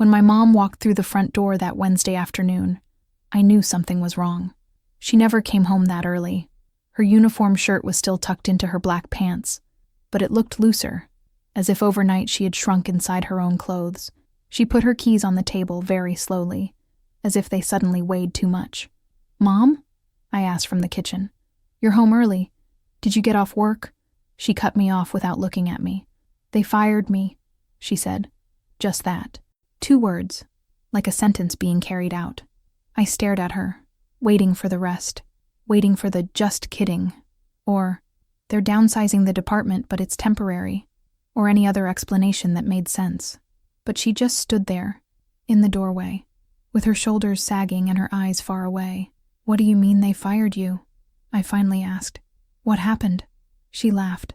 When my mom walked through the front door that Wednesday afternoon, I knew something was wrong. She never came home that early. Her uniform shirt was still tucked into her black pants, but it looked looser, as if overnight she had shrunk inside her own clothes. She put her keys on the table very slowly, as if they suddenly weighed too much. "Mom?" I asked from the kitchen. "You're home early. Did you get off work?" She cut me off without looking at me. "They fired me," she said. Just that. 2 words, like a sentence being carried out. I stared at her, waiting for the rest, waiting for the "just kidding," or "they're downsizing the department but it's temporary," or any other explanation that made sense. But she just stood there, in the doorway, with her shoulders sagging and her eyes far away. "What do you mean they fired you?" I finally asked. "What happened?" She laughed,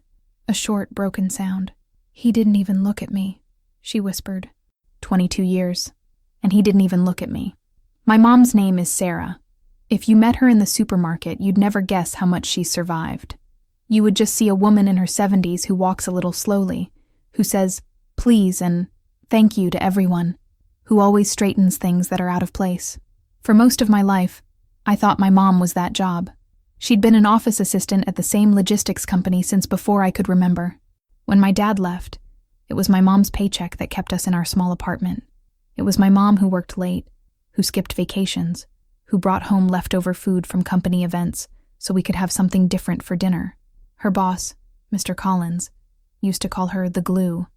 a short, broken sound. "He didn't even look at me," she whispered. 22 years, and he didn't even look at me. My mom's name is Sarah. If you met her in the supermarket, you'd never guess how much she's survived. You would just see a woman in her 70s who walks a little slowly, who says please and thank you to everyone, who always straightens things that are out of place. For most of my life, I thought my mom was that job. She'd been an office assistant at the same logistics company since before I could remember. When my dad left, it was my mom's paycheck that kept us in our small apartment. It was my mom who worked late, who skipped vacations, who brought home leftover food from company events so we could have something different for dinner. Her boss, Mr. Collins, used to call her the glue.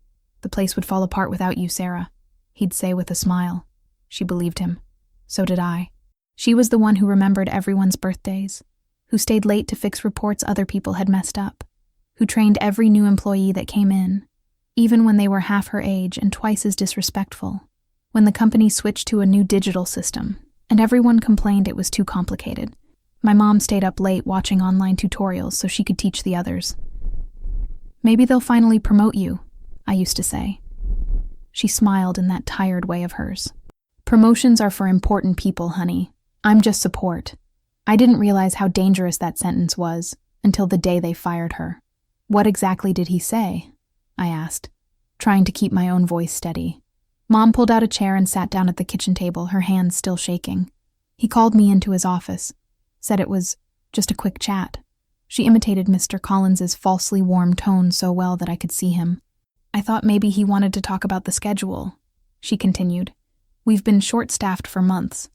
"The place would fall apart without you, Sarah," he'd say with a smile. She believed him. So did I. She was the one who remembered everyone's birthdays, who stayed late to fix reports other people had messed up, who trained every new employee that came in, even when they were half her age and twice as disrespectful. When the company switched to a new digital system, and everyone complained it was too complicated, my mom stayed up late watching online tutorials so she could teach the others. "Maybe they'll finally promote you," I used to say. She smiled in that tired way of hers. "Promotions are for important people, honey. I'm just support." I didn't realize how dangerous that sentence was until the day they fired her. "What exactly did he say?" I asked, trying to keep my own voice steady. Mom pulled out a chair and sat down at the kitchen table, her hands still shaking. He called me into his office, said it was just a quick chat. She imitated Mr. Collins's falsely warm tone so well that I could see him. "I thought maybe he wanted to talk about the schedule," she continued. "We've been short-staffed for months.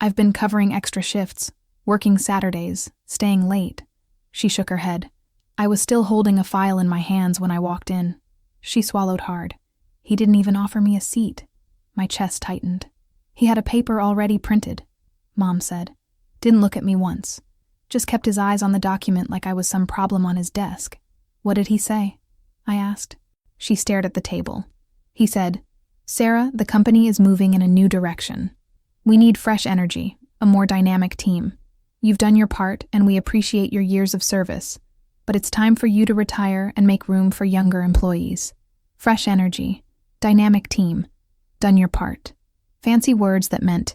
I've been covering extra shifts, working Saturdays, staying late." She shook her head. I was still holding a file in my hands when I walked in. She swallowed hard. "He didn't even offer me a seat." My chest tightened. "He had a paper already printed," Mom said. "Didn't look at me once. Just kept his eyes on the document like I was some problem on his desk." "What did he say?" I asked. She stared at the table. He said, "Sarah, the company is moving in a new direction. We need fresh energy, a more dynamic team. You've done your part, and we appreciate your years of service. But it's time for you to retire and make room for younger employees. Fresh energy, dynamic team, done your part." Fancy words that meant,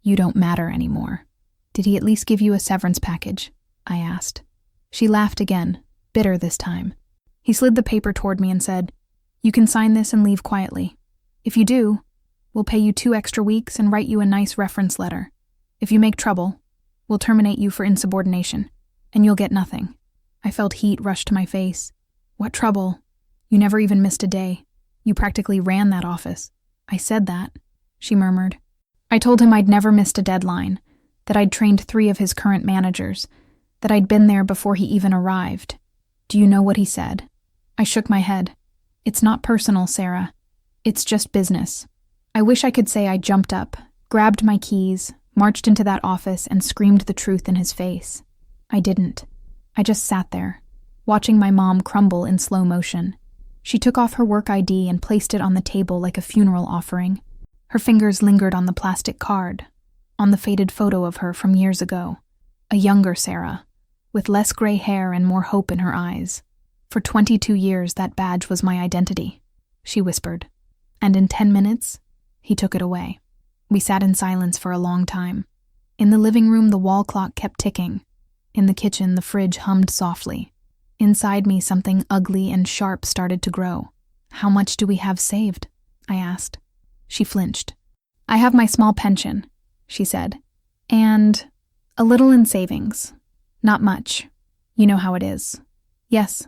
you don't matter anymore. "Did he at least give you a severance package?" I asked. She laughed again, bitter this time. He slid the paper toward me and said, "You can sign this and leave quietly. If you do, we'll pay you 2 extra weeks and write you a nice reference letter. If you make trouble, we'll terminate you for insubordination, and you'll get nothing." I felt heat rush to my face. "What trouble? You never even missed a day. You practically ran that office." "I said that," she murmured. I told him I'd never missed a deadline, that I'd trained 3 of his current managers, that I'd been there before he even arrived. Do you know what he said? I shook my head. "It's not personal, Sarah. It's just business." I wish I could say I jumped up, grabbed my keys, marched into that office, and screamed the truth in his face. I didn't. I just sat there, watching my mom crumble in slow motion. She took off her work ID and placed it on the table like a funeral offering. Her fingers lingered on the plastic card, on the faded photo of her from years ago. A younger Sarah, with less gray hair and more hope in her eyes. "For 22 years, that badge was my identity," she whispered. And in 10 minutes, he took it away. We sat in silence for a long time. In the living room, the wall clock kept ticking. In the kitchen, the fridge hummed softly. Inside me, something ugly and sharp started to grow. "How much do we have saved?" I asked. She flinched. I have my small pension, she said, and a little in savings. Not much. You know how it is. Yes,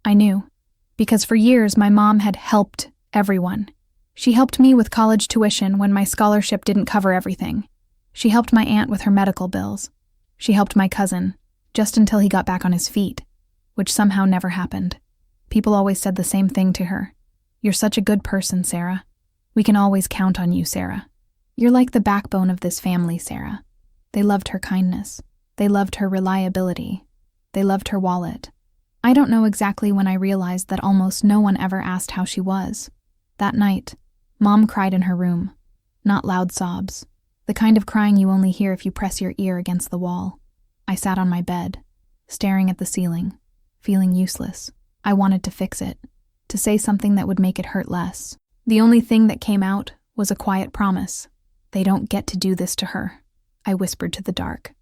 I knew. Because for years my mom had helped everyone. She helped me with college tuition when my scholarship didn't cover everything. She helped my aunt with her medical bills. She helped my cousin, just until he got back on his feet, which somehow never happened. People always said the same thing to her. You're such a good person, Sarah. We can always count on you, Sarah. You're like the backbone of this family, Sarah. They loved her kindness. They loved her reliability. They loved her wallet. I don't know exactly when I realized that almost no one ever asked how she was. That night, Mom cried in her room. Not loud sobs. The kind of crying you only hear if you press your ear against the wall. I sat on my bed, staring at the ceiling, feeling useless. I wanted to fix it, to say something that would make it hurt less. The only thing that came out was a quiet promise. They don't get to do this to her, I whispered to the dark.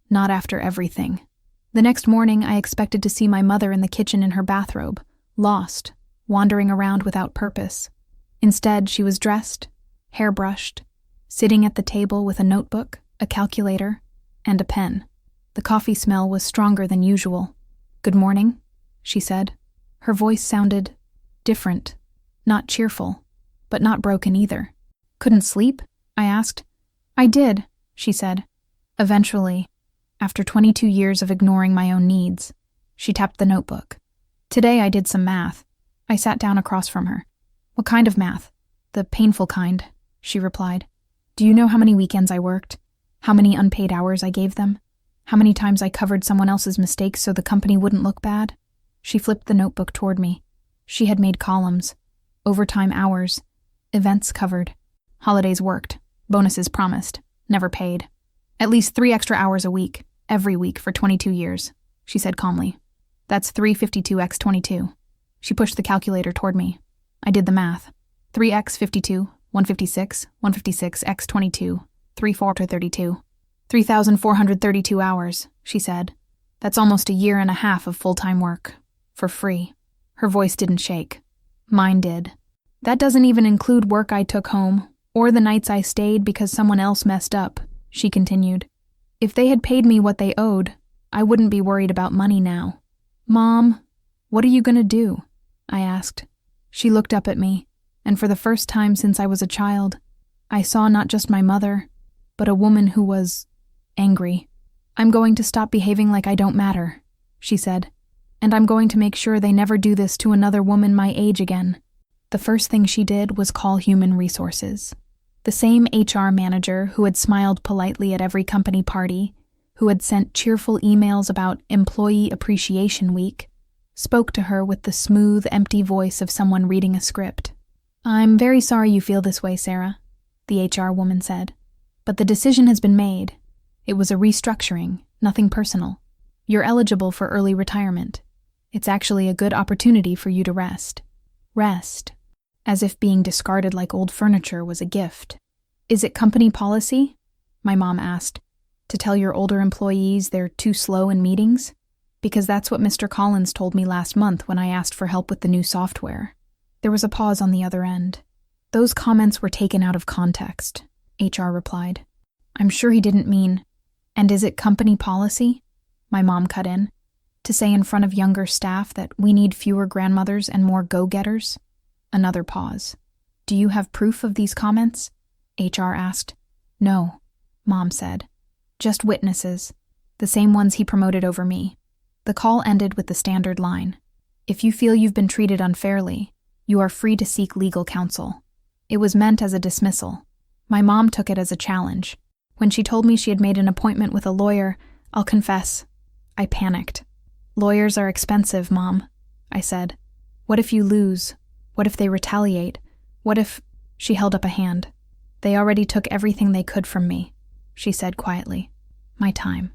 Not after everything. The next morning, I expected to see my mother in the kitchen in her bathrobe, lost, wandering around without purpose. Instead, she was dressed, hair brushed, sitting at the table with a notebook, a calculator, and a pen. The coffee smell was stronger than usual. Good morning, she said. Her voice sounded different, not cheerful, but not broken either. Couldn't sleep? I asked. I did, she said. Eventually, after 22 years of ignoring my own needs, she tapped the notebook. Today I did some math. I sat down across from her. What kind of math? The painful kind, she replied. Do you know how many weekends I worked? How many unpaid hours I gave them? How many times I covered someone else's mistakes so the company wouldn't look bad? She flipped the notebook toward me. She had made columns. Overtime hours. Events covered. Holidays worked. Bonuses promised. Never paid. At least 3 extra hours a week. Every week for 22 years, she said calmly. That's 352 x 22. She pushed the calculator toward me. I did the math. 3x 52, 156, 156 x 22, 3432. 3,432 hours, she said. That's almost a year and a half of full-time work. For free. Her voice didn't shake. Mine did. That doesn't even include work I took home, or the nights I stayed because someone else messed up, she continued. If they had paid me what they owed, I wouldn't be worried about money now. Mom, what are you going to do? I asked. She looked up at me, and for the first time since I was a child, I saw not just my mother, but a woman who was angry. I'm going to stop behaving like I don't matter, she said, and I'm going to make sure they never do this to another woman my age again. The first thing she did was call Human Resources. The same HR manager who had smiled politely at every company party, who had sent cheerful emails about Employee Appreciation Week, spoke to her with the smooth, empty voice of someone reading a script. I'm very sorry you feel this way, Sarah, the HR woman said. But the decision has been made. It was a restructuring, nothing personal. You're eligible for early retirement. It's actually a good opportunity for you to rest. Rest. As if being discarded like old furniture was a gift. Is it company policy? My mom asked. To tell your older employees they're too slow in meetings? Because that's what Mr. Collins told me last month when I asked for help with the new software. There was a pause on the other end. Those comments were taken out of context, HR replied. I'm sure he didn't mean, and is it company policy? My mom cut in. To say in front of younger staff that we need fewer grandmothers and more go-getters? Another pause. Do you have proof of these comments? HR asked. No, Mom said. Just witnesses, the same ones he promoted over me. The call ended with the standard line. If you feel you've been treated unfairly, you are free to seek legal counsel. It was meant as a dismissal. My mom took it as a challenge. When she told me she had made an appointment with a lawyer, I'll confess, I panicked. Lawyers are expensive, Mom, I said. What if you lose? What if they retaliate? What if... She held up a hand. They already took everything they could from me, she said quietly. My time,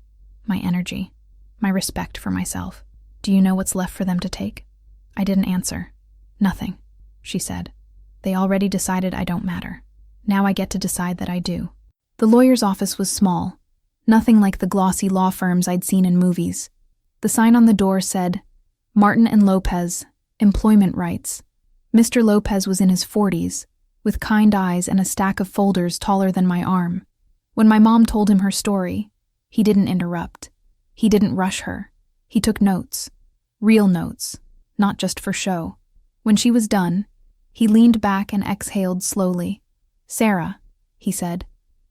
my energy, my respect for myself. Do you know what's left for them to take? I didn't answer. Nothing, she said. They already decided I don't matter. Now I get to decide that I do. The lawyer's office was small, nothing like the glossy law firms I'd seen in movies. The sign on the door said, Martin and Lopez, Employment Rights. Mr. Lopez was in his 40s, with kind eyes and a stack of folders taller than my arm. When my mom told him her story, he didn't interrupt. He didn't rush her. He took notes. Real notes, not just for show. When she was done, he leaned back and exhaled slowly. "Sarah," he said,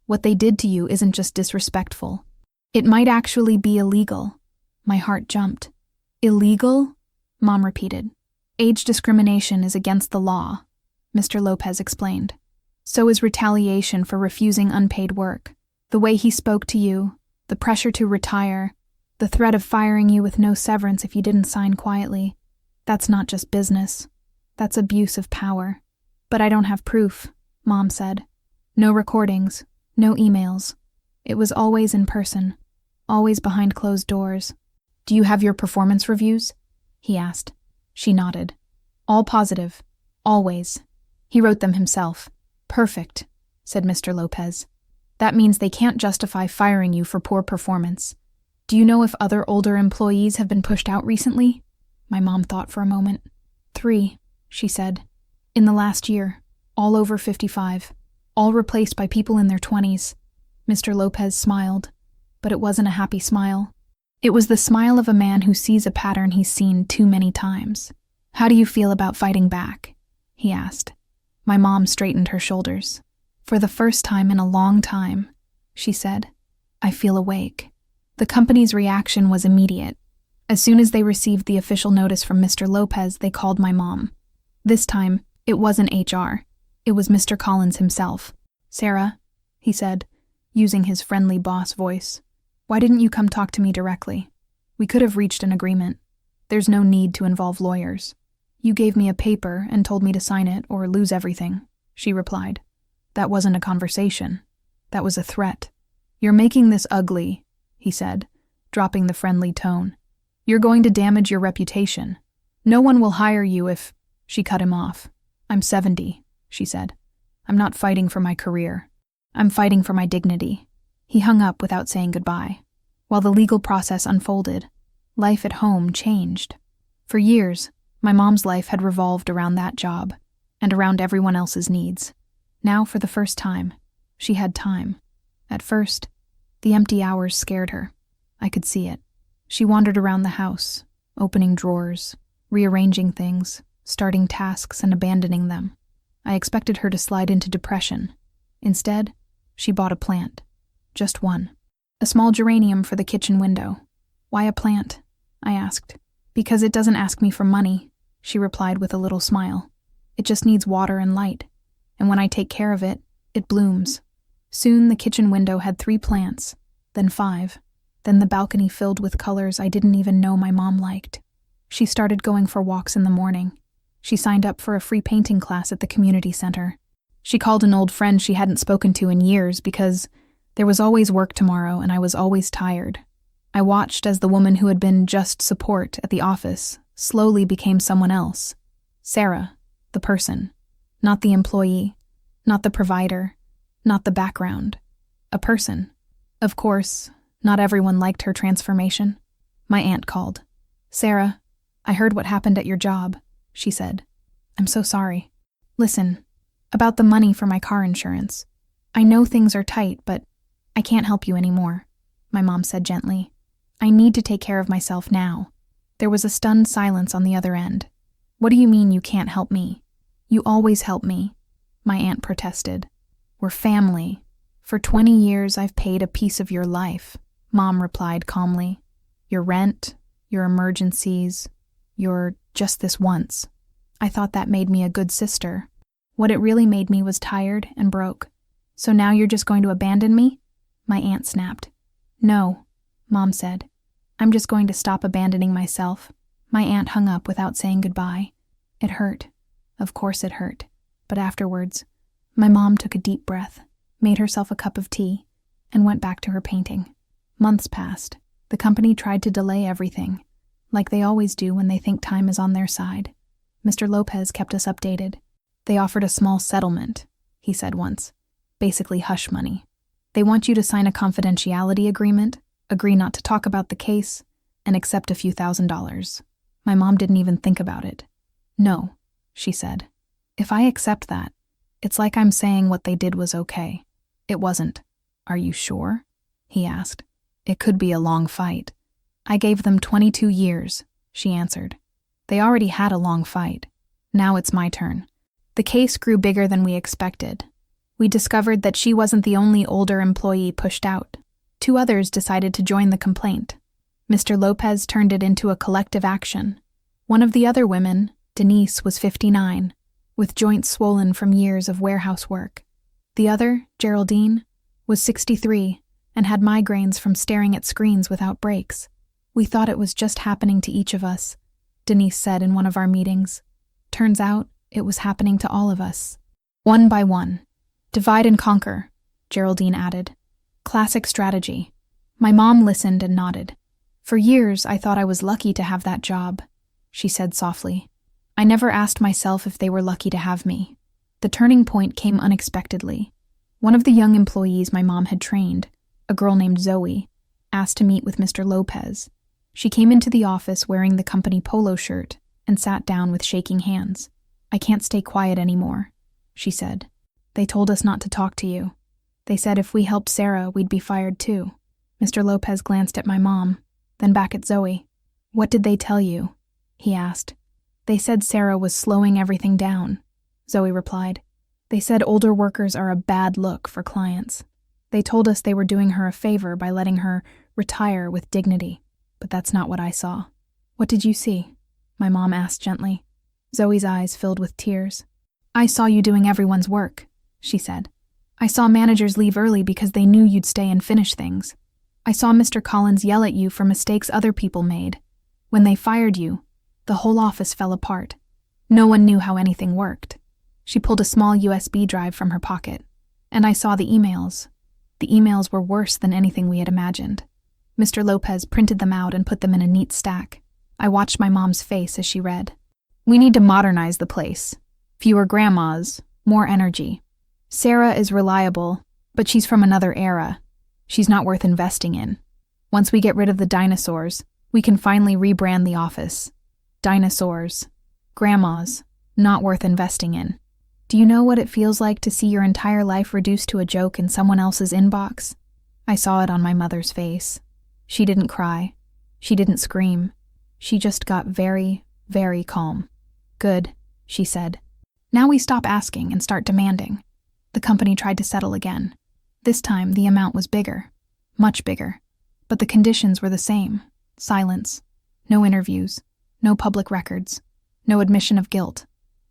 "what they did to you isn't just disrespectful. It might actually be illegal." My heart jumped. "Illegal?" Mom repeated. "Age discrimination is against the law," Mr. Lopez explained. "So is retaliation for refusing unpaid work. The way he spoke to you, the pressure to retire, the threat of firing you with no severance if you didn't sign quietly. That's not just business. That's abuse of power." "But I don't have proof," Mom said. "No recordings, no emails. It was always in person, always behind closed doors." "Do you have your performance reviews?" he asked. She nodded. "All positive. Always. He wrote them himself." "Perfect," said Mr. Lopez. "That means they can't justify firing you for poor performance. Do you know if other older employees have been pushed out recently?" My mom thought for a moment. 3, she said. "In the last year. All over 55. All replaced by people in their 20s. Mr. Lopez smiled, but it wasn't a happy smile. It was the smile of a man who sees a pattern he's seen too many times. "How do you feel about fighting back?" he asked. My mom straightened her shoulders. "For the first time in a long time," she said, "I feel awake." The company's reaction was immediate. As soon as they received the official notice from Mr. Lopez, they called my mom. This time, it wasn't HR. It was Mr. Collins himself. "Sarah," he said, using his friendly boss voice, "why didn't you come talk to me directly? We could have reached an agreement. There's no need to involve lawyers." "You gave me a paper and told me to sign it or lose everything," she replied. "That wasn't a conversation. That was a threat." "You're making this ugly," he said, dropping the friendly tone. "You're going to damage your reputation. No one will hire you if—" She cut him off. "I'm 70, she said. "I'm not fighting for my career. I'm fighting for my dignity." He hung up without saying goodbye. While the legal process unfolded, life at home changed. For years, my mom's life had revolved around that job and around everyone else's needs. Now, for the first time, she had time. At first, the empty hours scared her. I could see it. She wandered around the house, opening drawers, rearranging things, starting tasks and abandoning them. I expected her to slide into depression. Instead, she bought a plant. Just one. A small geranium for the kitchen window. "Why a plant?" I asked. "Because it doesn't ask me for money," she replied with a little smile. "It just needs water and light. And when I take care of it, it blooms." Soon the kitchen window had 3 plants, then 5. Then the balcony filled with colors I didn't even know my mom liked. She started going for walks in the morning. She signed up for a free painting class at the community center. She called an old friend she hadn't spoken to in years because there was always work tomorrow and I was always tired. I watched as the woman who had been just support at the office slowly became someone else. Sarah, the person. Not the employee. Not the provider. Not the background. A person. Of course, not everyone liked her transformation. My aunt called. "Sarah, I heard what happened at your job," she said. "I'm so sorry. Listen, about the money for my car insurance. I know things are tight, but I can't help you anymore," my mom said gently. "I need to take care of myself now." There was a stunned silence on the other end. "What do you mean you can't help me? You always help me," my aunt protested. "We're family. For 20 years I've paid a piece of your life," Mom replied calmly. "Your rent, your emergencies, your just this once. I thought that made me a good sister. What it really made me was tired and broke. So now you're just going to abandon me?" My aunt snapped. "No," Mom said. "I'm just going to stop abandoning myself." My aunt hung up without saying goodbye. It hurt. Of course it hurt. But afterwards, my mom took a deep breath, made herself a cup of tea, and went back to her painting. Months passed. The company tried to delay everything, like they always do when they think time is on their side. Mr. Lopez kept us updated. "They offered a small settlement," he said once. "Basically hush money. They want you to sign a confidentiality agreement, agree not to talk about the case, and accept a few $1,000s. My mom didn't even think about it. "No," she said. "If I accept that, It's like I'm saying what they did was okay. It wasn't. Are you sure? He asked. It could be a long fight. I gave them 22 years, she answered. They already had a long fight. Now it's my turn. The case grew bigger than we expected. We discovered that she wasn't the only older employee pushed out. 2 others decided to join the complaint. Mr. Lopez turned it into a collective action. One of the other women, Denise, was 59, with joints swollen from years of warehouse work. The other, Geraldine, was 63 and had migraines from staring at screens without breaks. We thought it was just happening to each of us, Denise said in one of our meetings. Turns out, it was happening to all of us. One by one. Divide and conquer, Geraldine added. Classic strategy. My mom listened and nodded. For years, I thought I was lucky to have that job, she said softly. I never asked myself if they were lucky to have me. The turning point came unexpectedly. One of the young employees my mom had trained, a girl named Zoe, asked to meet with Mr. Lopez. She came into the office wearing the company polo shirt and sat down with shaking hands. I can't stay quiet anymore, she said. They told us not to talk to you. They said if we helped Sarah, we'd be fired too. Mr. Lopez glanced at my mom, then back at Zoe. What did they tell you? He asked. They said Sarah was slowing everything down, Zoe replied. They said older workers are a bad look for clients. They told us they were doing her a favor by letting her retire with dignity, but that's not what I saw. What did you see? My mom asked gently. Zoe's eyes filled with tears. I saw you doing everyone's work, she said. I saw managers leave early because they knew you'd stay and finish things. I saw Mr. Collins yell at you for mistakes other people made. When they fired you, the whole office fell apart. No one knew how anything worked. She pulled a small USB drive from her pocket, and I saw the emails. The emails were worse than anything we had imagined. Mr. Lopez printed them out and put them in a neat stack. I watched my mom's face as she read. We need to modernize the place. Fewer grandmas, more energy. Sarah is reliable, but she's from another era. She's not worth investing in. Once we get rid of the dinosaurs, we can finally rebrand the office. Dinosaurs. Grandmas. Not worth investing in. Do you know what it feels like to see your entire life reduced to a joke in someone else's inbox? I saw it on my mother's face. She didn't cry. She didn't scream. She just got very, very calm. Good, she said. Now we stop asking and start demanding. The company tried to settle again. This time the amount was bigger. Much bigger. But the conditions were the same. Silence. No interviews. No public records. No admission of guilt.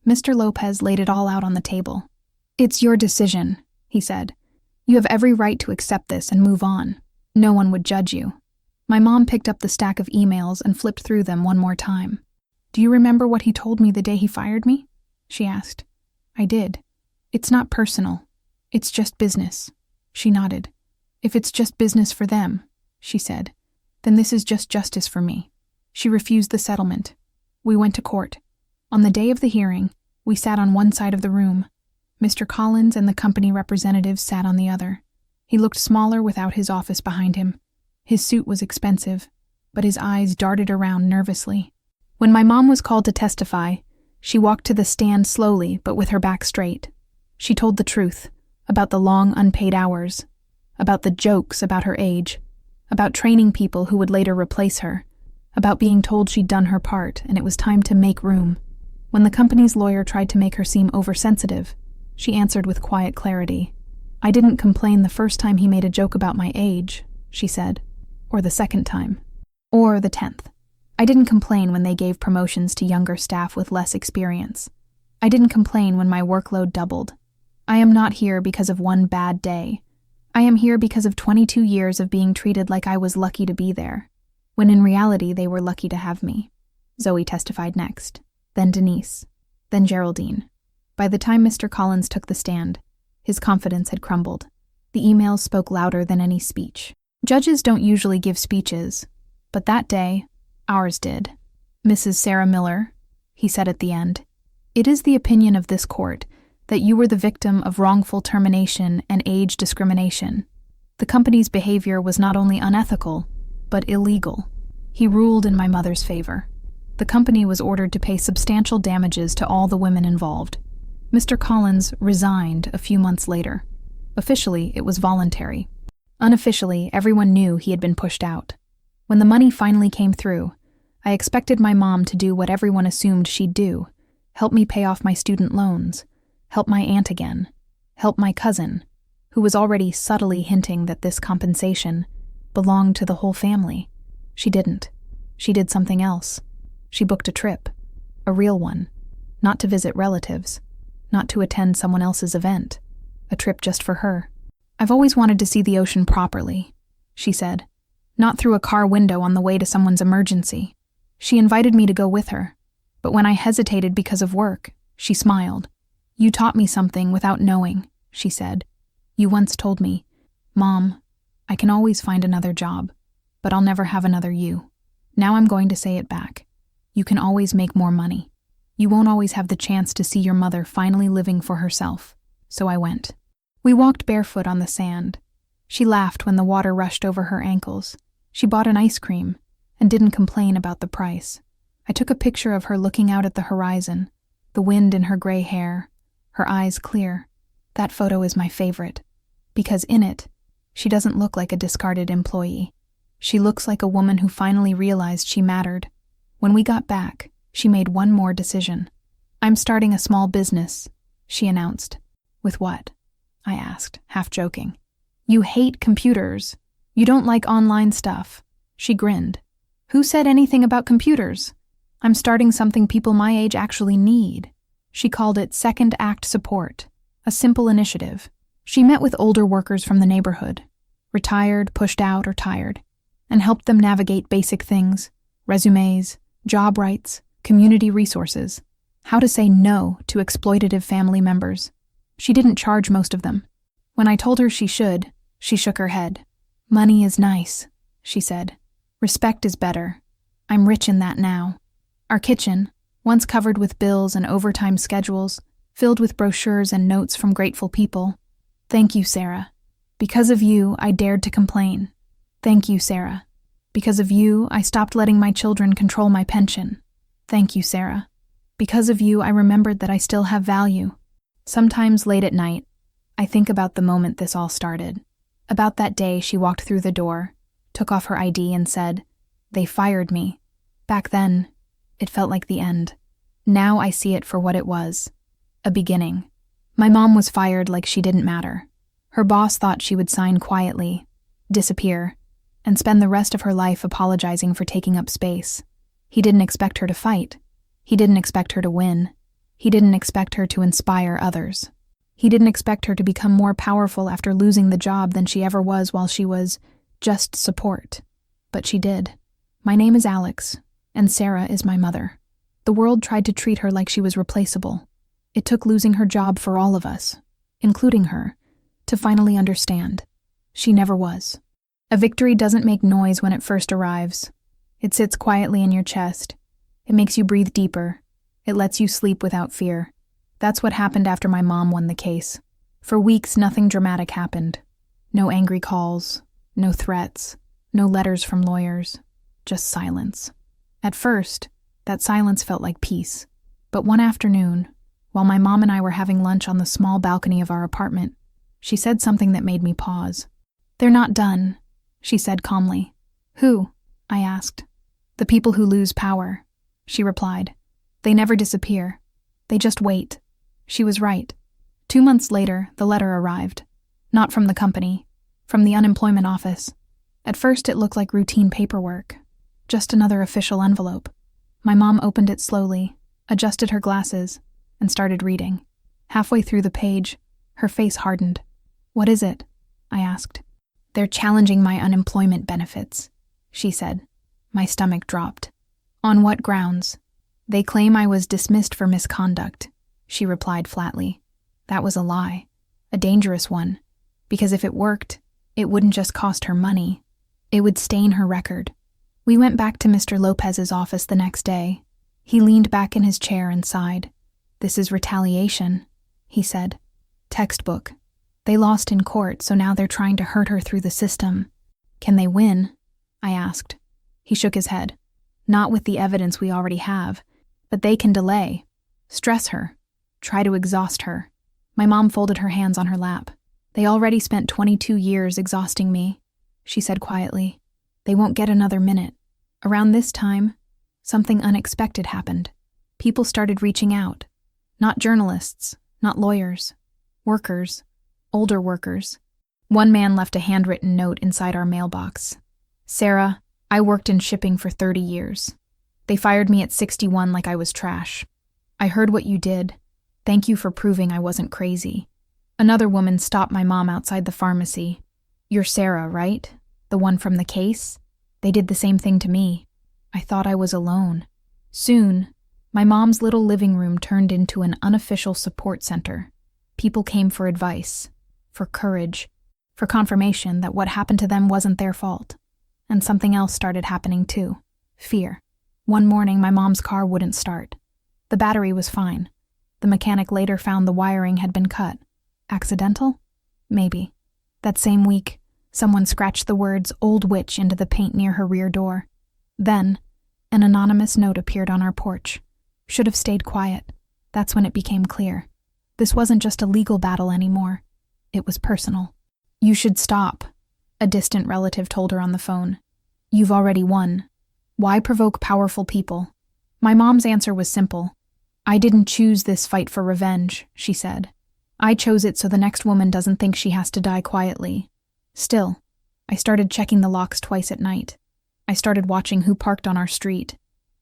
Mr. Lopez laid it all out on the table. It's your decision, he said. You have every right to accept this and move on. No one would judge you. My mom picked up the stack of emails and flipped through them one more time. Do you remember what he told me the day he fired me? She asked. I did. It's not personal. It's just business. She nodded. If it's just business for them, she said, then this is just justice for me. She refused the settlement. We went to court. On the day of the hearing, we sat on one side of the room. Mr. Collins and the company representatives sat on the other. He looked smaller without his office behind him. His suit was expensive, but his eyes darted around nervously. When my mom was called to testify, she walked to the stand slowly but with her back straight. She told the truth about the long unpaid hours, about the jokes about her age, about training people who would later replace her, about being told she'd done her part and it was time to make room. When the company's lawyer tried to make her seem oversensitive, she answered with quiet clarity. I didn't complain the first time he made a joke about my age, she said, or the second time, or the 10th. I didn't complain when they gave promotions to younger staff with less experience. I didn't complain when my workload doubled. I am not here because of one bad day. I am here because of 22 years of being treated like I was lucky to be there, when in reality they were lucky to have me. Zoe testified next, then Denise, then Geraldine. By the time Mr. Collins took the stand, his confidence had crumbled. The emails spoke louder than any speech. Judges don't usually give speeches, but that day, ours did. Mrs. Sarah Miller, he said at the end, it is the opinion of this court that you were the victim of wrongful termination and age discrimination. The company's behavior was not only unethical, but illegal. He ruled in my mother's favor. The company was ordered to pay substantial damages to all the women involved. Mr. Collins resigned a few months later. Officially, it was voluntary. Unofficially, everyone knew he had been pushed out. When the money finally came through, I expected my mom to do what everyone assumed she'd do: help me pay off my student loans, help my aunt again, help my cousin, who was already subtly hinting that this compensation belonged to the whole family. She didn't. She did something else. She booked a trip, a real one, not to visit relatives, not to attend someone else's event, a trip just for her. "I've always wanted to see the ocean properly," she said, "not through a car window on the way to someone's emergency." She invited me to go with her, but when I hesitated because of work, she smiled. "You taught me something without knowing," she said. "You once told me, 'Mom, I can always find another job, but I'll never have another you.' Now I'm going to say it back. You can always make more money. You won't always have the chance to see your mother finally living for herself." So I went. We walked barefoot on the sand. She laughed when the water rushed over her ankles. She bought an ice cream and didn't complain about the price. I took a picture of her looking out at the horizon, the wind in her gray hair, her eyes clear. That photo is my favorite, because in it, she doesn't look like a discarded employee. She looks like a woman who finally realized she mattered. When we got back, she made one more decision. "I'm starting a small business," she announced. "With what?" I asked, half joking. "You hate computers. You don't like online stuff." She grinned. "Who said anything about computers? I'm starting something people my age actually need." She called it Second Act Support, a simple initiative. She met with older workers from the neighborhood, retired, pushed out, or tired, and helped them navigate basic things: resumes, job rights, community resources, how to say no to exploitative family members. She didn't charge most of them. When I told her she should, she shook her head. "Money is nice," she said. "Respect is better. I'm rich in that now." Our kitchen, once covered with bills and overtime schedules, filled with brochures and notes from grateful people. "Thank you, Sarah. Because of you, I dared to complain. Thank you, Sarah. Because of you, I stopped letting my children control my pension. Thank you, Sarah. Because of you, I remembered that I still have value." Sometimes late at night, I think about the moment this all started. About that day she walked through the door, took off her ID and said, "They fired me." Back then, it felt like the end. Now I see it for what it was, a beginning. My mom was fired like she didn't matter. Her boss thought she would sign quietly, disappear, and spend the rest of her life apologizing for taking up space. He didn't expect her to fight. He didn't expect her to win. He didn't expect her to inspire others. He didn't expect her to become more powerful after losing the job than she ever was while she was just support. But she did. My name is Alex, and Sarah is my mother. The world tried to treat her like she was replaceable. It took losing her job for all of us, including her, to finally understand. She never was. A victory doesn't make noise when it first arrives. It sits quietly in your chest. It makes you breathe deeper. It lets you sleep without fear. That's what happened after my mom won the case. For weeks, nothing dramatic happened. No angry calls, no threats, no letters from lawyers, just silence. At first, that silence felt like peace. But one afternoon, while my mom and I were having lunch on the small balcony of our apartment, she said something that made me pause. "They're not done," she said calmly. "Who?" I asked. "The people who lose power," she replied. "They never disappear. They just wait." She was right. 2 months later, the letter arrived. Not from the company, from the unemployment office. At first, it looked like routine paperwork. Just another official envelope. My mom opened it slowly, adjusted her glasses, and started reading. Halfway through the page, her face hardened. "What is it?" I asked. "They're challenging my unemployment benefits," she said. My stomach dropped. "On what grounds?" "They claim I was dismissed for misconduct," she replied flatly. That was a lie, a dangerous one, because if it worked, it wouldn't just cost her money. It would stain her record. We went back to Mr. Lopez's office the next day. He leaned back in his chair and sighed. "This is retaliation," he said. "Textbook. They lost in court, so now they're trying to hurt her through the system." "Can they win?" I asked. He shook his head. "Not with the evidence we already have, but they can delay. Stress her. try to exhaust her. My mom folded her hands on her lap. They already spent 22 years exhausting me, she said quietly. They won't get another minute. Around this time, something unexpected happened. People started reaching out. Not journalists, not lawyers. Workers, older workers. One man left a handwritten note inside our mailbox. Sarah, I worked in shipping for 30 years. They fired me at 61 like I was trash. I heard what you did. Thank you for proving I wasn't crazy. Another woman stopped my mom outside the pharmacy. You're Sarah, right? The one from the case? They did the same thing to me. I thought I was alone. Soon, my mom's little living room turned into an unofficial support center. People came for advice, for courage, for confirmation that what happened to them wasn't their fault. And something else started happening too. Fear. One morning, my mom's car wouldn't start. The battery was fine. The mechanic later found the wiring had been cut. Accidental? Maybe. That same week, someone scratched the words "Old Witch" into the paint near her rear door. Then, an anonymous note appeared on our porch. Should have stayed quiet. That's when it became clear. This wasn't just a legal battle anymore. It was personal. You should stop, a distant relative told her on the phone. You've already won. Why provoke powerful people? My mom's answer was simple. I didn't choose this fight for revenge, she said. I chose it so the next woman doesn't think she has to die quietly. Still, I started checking the locks twice at night. I started watching who parked on our street,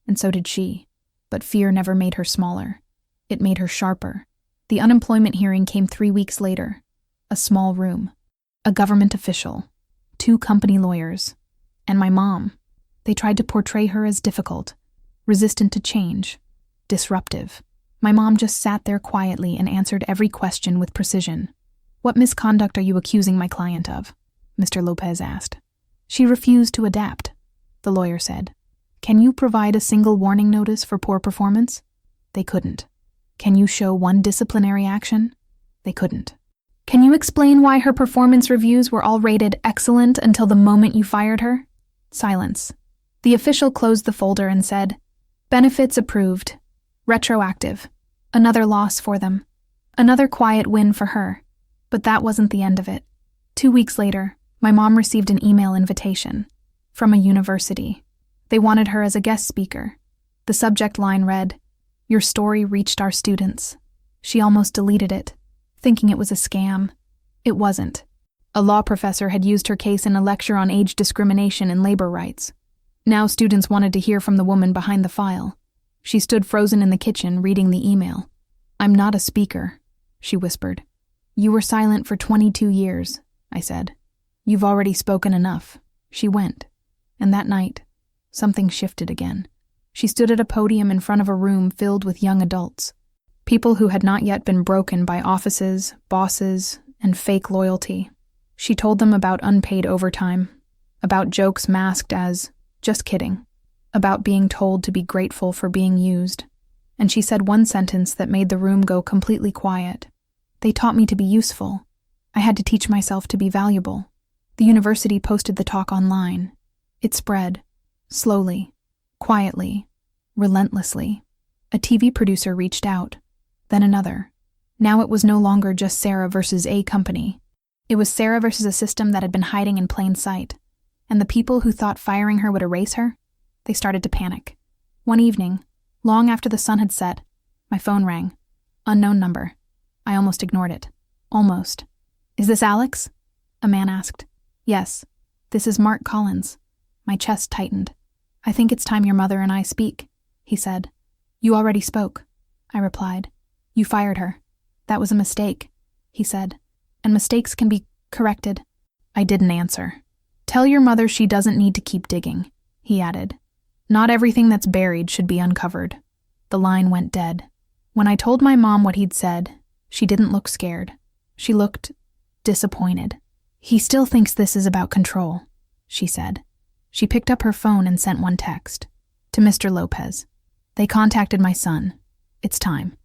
and so did she. But fear never made her smaller. It made her sharper. The unemployment hearing came 3 weeks later. A small room. A government official. 2 company lawyers. And my mom. They tried to portray her as difficult, resistant to change, disruptive. My mom just sat there quietly and answered every question with precision. What misconduct are you accusing my client of? Mr. Lopez asked. She refused to adapt, the lawyer said. Can you provide a single warning notice for poor performance? They couldn't. Can you show one disciplinary action? They couldn't. Can you explain why her performance reviews were all rated excellent until the moment you fired her? Silence. The official closed the folder and said, Benefits approved. Retroactive. Another loss for them. Another quiet win for her. But that wasn't the end of it. 2 weeks later, my mom received an email invitation from a university. They wanted her as a guest speaker. The subject line read, Your story reached our students. She almost deleted it, thinking it was a scam. It wasn't. A law professor had used her case in a lecture on age discrimination and labor rights. Now students wanted to hear from the woman behind the file. She stood frozen in the kitchen, reading the email. I'm not a speaker, she whispered. You were silent for 22 years, I said. You've already spoken enough. She went. And that night, something shifted again. She stood at a podium in front of a room filled with young adults. People who had not yet been broken by offices, bosses, and fake loyalty. She told them about unpaid overtime, about jokes masked as, just kidding, about being told to be grateful for being used. And she said one sentence that made the room go completely quiet. They taught me to be useful. I had to teach myself to be valuable. The university posted the talk online. It spread, slowly, quietly, relentlessly. A TV producer reached out, then another. Now it was no longer just Sarah versus a company. It was Sarah versus a system that had been hiding in plain sight. And the people who thought firing her would erase her, they started to panic. One evening, long after the sun had set, my phone rang. Unknown number. I almost ignored it. Almost. Is this Alex? A man asked. Yes. This is Mark Collins. My chest tightened. I think it's time your mother and I speak, he said. You already spoke, I replied. You fired her. That was a mistake, he said. And mistakes can be corrected. I didn't answer. Tell your mother she doesn't need to keep digging, he added. Not everything that's buried should be uncovered. The line went dead. When I told my mom what he'd said, she didn't look scared. She looked disappointed. He still thinks this is about control, she said. She picked up her phone and sent one text. To Mr. Lopez. They contacted my son. It's time.